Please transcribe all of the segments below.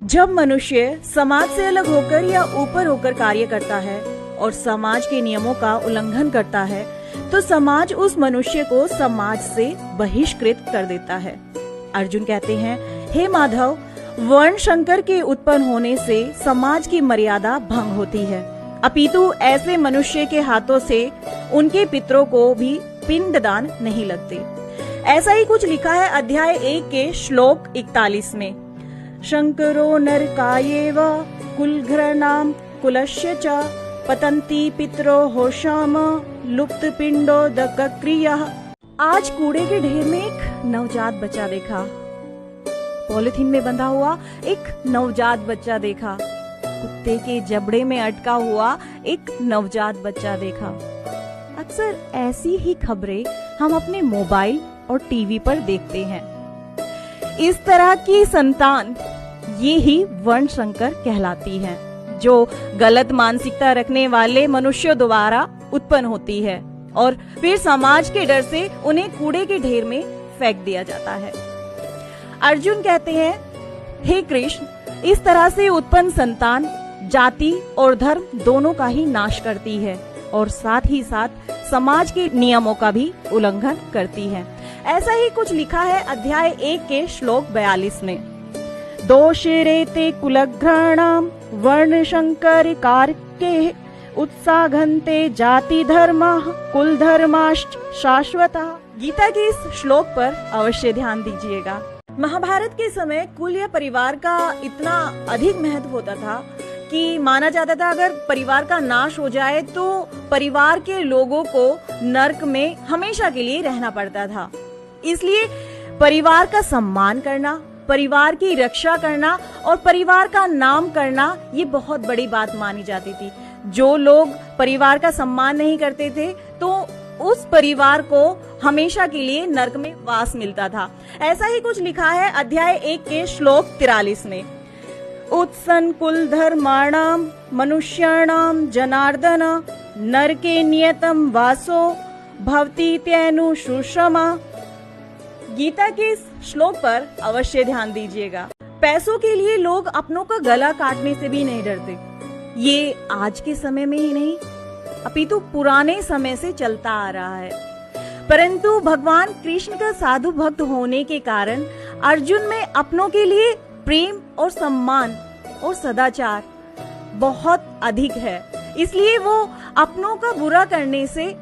जब मनुष्य समाज से अलग होकर या ऊपर होकर कार्य करता है और समाज के नियमों का उल्लंघन करता है तो समाज उस मनुष्य को समाज से बहिष्कृत कर देता है। अर्जुन कहते हैं, हे माधव, वर्ण संकर के उत्पन्न होने से समाज की मर्यादा भंग होती है, अपितु ऐसे मनुष्य के हाथों से उनके पितरों को भी पिंडदान नहीं लगते। ऐसा ही कुछ लिखा है अध्याय 1 के श्लोक 41 में। शंकरो नरकायेव कुलघ्राणाम कुलस्य च पतंती पितरो होशाम लुप्त पिंडो दक्रियः। आज कूड़े के ढेर में एक नवजात बच्चा देखा, पॉलिथीन में बंधा हुआ एक नवजात बच्चा देखा, कुत्ते के जबड़े में अटका हुआ एक नवजात बच्चा देखा। अक्सर ऐसी ही खबरें हम अपने मोबाइल और टीवी पर देखते हैं। इस तरह की संतान ये ही वर्ण संकर कहलाती है, जो गलत मानसिकता रखने वाले मनुष्यों द्वारा उत्पन्न होती है और फिर समाज के डर से उन्हें कूड़े के ढेर में फेंक दिया जाता है। अर्जुन कहते हैं, हे कृष्ण, इस तरह से उत्पन्न संतान जाति और धर्म दोनों का ही नाश करती है और साथ ही साथ समाज के नियमों का भी उल्लंघन करती है। ऐसा ही कुछ लिखा है अध्याय 1 के श्लोक 42 में। दोषेरेते कुलघ्राणाम वर्ण संकर कारके उत्साघन्ते जाति धर्मा कुल धर्माश्च शाश्वता। गीता के इस श्लोक पर अवश्य ध्यान दीजिएगा। महाभारत के समय कुल या परिवार का इतना अधिक महत्व होता था कि माना जाता था अगर परिवार का नाश हो जाए तो परिवार के लोगों को नरक में हमेशा के लिए रहना पड़ता था। इसलिए परिवार का सम्मान करना, परिवार की रक्षा करना और परिवार का नाम करना ये बहुत बड़ी बात मानी जाती थी। जो लोग परिवार का सम्मान नहीं करते थे तो उस परिवार को हमेशा के लिए नरक में वास मिलता था। ऐसा ही कुछ लिखा है अध्याय 1 के श्लोक 43 में। उत्सन कुल धर्माणाम मनुष्याणाम जनार्दन नरके नियतम वासो भवति तेनु सुषमा। गीता के इस श्लोक पर अवश्य ध्यान दीजिएगा। पैसों के लिए लोग अपनों का गला काटने से भी नहीं डरते। ये आज के समय में ही नहीं अपितु पुराने समय से चलता आ रहा है। परंतु भगवान कृष्ण का साधु भक्त होने के कारण अर्जुन में अपनों के लिए प्रेम और सम्मान और सदाचार बहुत अधिक है, इसलिए वो अपनों का बुरा करने से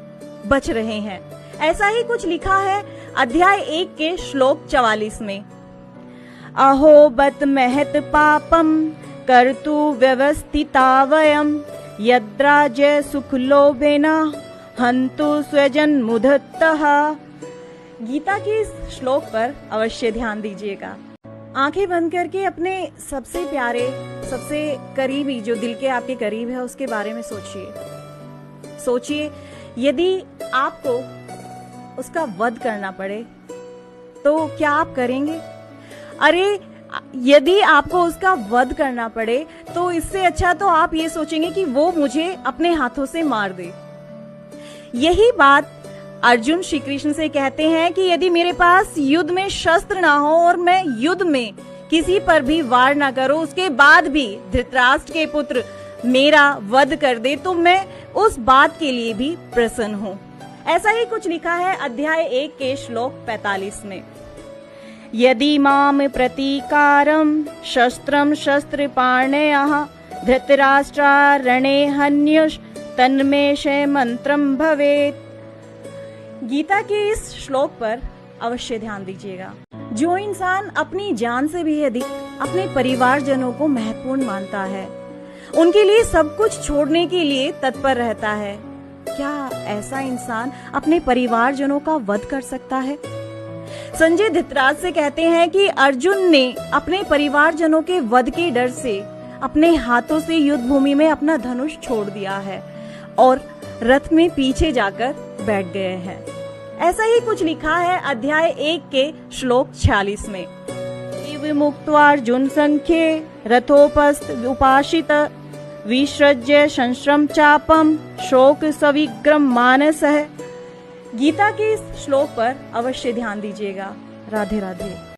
बच रहे हैं। ऐसा ही कुछ लिखा है अध्याय 1 के श्लोक 44 में। अहो बत महत पापम कर्तु व्यवस्थिता वयम यद्राज्य सुख लोभेन हन्तु स्वजन मुदत्तः। गीता के इस श्लोक पर अवश्य ध्यान दीजिएगा। आंखें बंद करके अपने सबसे प्यारे, सबसे करीबी, जो दिल के आपके करीब है, उसके बारे में सोचिए यदि आपको उसका वध करना पड़े तो क्या आप करेंगे? अरे यदि आपको उसका वध करना पड़े तो इससे अच्छा तो आप ये सोचेंगे कि वो मुझे अपने हाथों से मार दे। यही बात अर्जुन श्री कृष्ण से कहते हैं कि यदि मेरे पास युद्ध में शस्त्र ना हो और मैं युद्ध में किसी पर भी वार ना करूं, उसके बाद भी धृतराष्ट्र के पुत्र मेरा वध कर दे तो मैं उस बात के लिए भी प्रसन्न हूं। ऐसा ही कुछ लिखा है अध्याय 1 के श्लोक 45 में। यदि माम प्रतीकारम शस्त्रम शस्त्रपाणयः धृतराष्ट्रारणे हन्युष तन्मे मंत्रम भवेत्। गीता के इस श्लोक पर अवश्य ध्यान दीजिएगा। जो इंसान अपनी जान से भी अधिक अपने परिवारजनों को महत्वपूर्ण मानता है, उनके लिए सब कुछ छोड़ने के लिए तत्पर रहता है, क्या ऐसा इंसान अपने परिवारजनों का वध कर सकता है? संजय धृतराष्ट्र से कहते हैं कि अर्जुन ने अपने परिवारजनों के वध के डर से अपने हाथों से युद्ध भूमि में अपना धनुष छोड़ दिया है और रथ में पीछे जाकर बैठ गए हैं। ऐसा ही कुछ लिखा है अध्याय 1 के श्लोक 46 में। विमुक्त्वा अर्जुन संख्ये रथोपस्थ उपासित विसृज्य संश्रम चापम शोक सविग्रम मानसः। गीता के इस श्लोक पर अवश्य ध्यान दीजिएगा। राधे राधे।